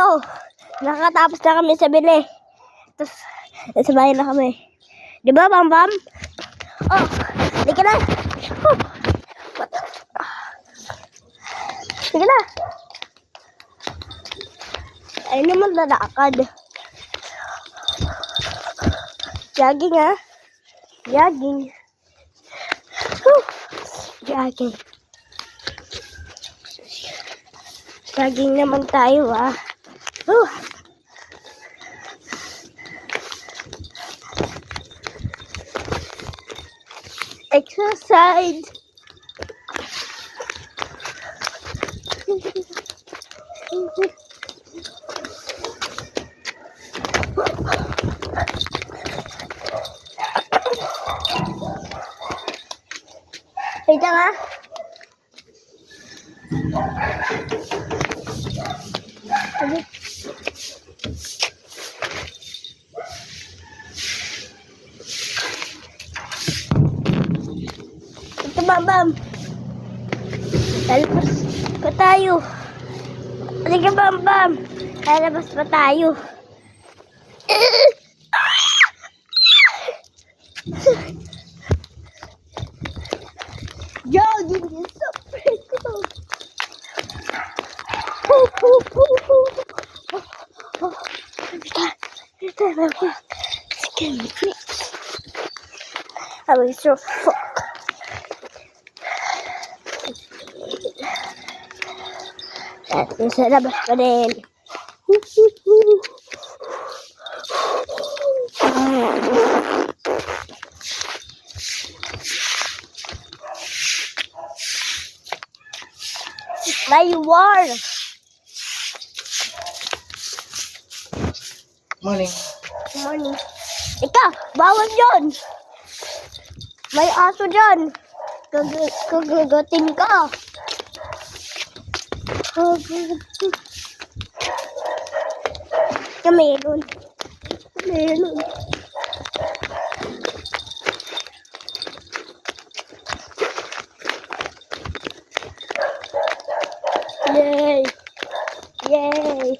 Ito, nakatapos na kami sa bili. Tapos, nasa bahay na kami. Di ba, Bam Bam? Oh, hindi ka na. Sige na. Ay naman lalakad. Jogging ha. Jogging. Jogging. Jogging naman tayo ha. Exercise. Wait lang ha. Ito, Bam Bam. Lalabas pa tayo. Halika, Bam Bam. Lalabas pa tayo. Jogging is so pretty cool. I was so fuck. At nasa labas pa din. May war. Morning. Morning. Ika, bawal dyan. May aso dyan. Kagagatin ka. Kameron. Kameron. Yay! Yay!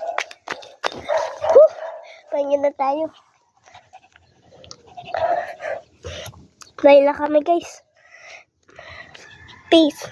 Pahingin na tayo. Play na kami guys. Peace.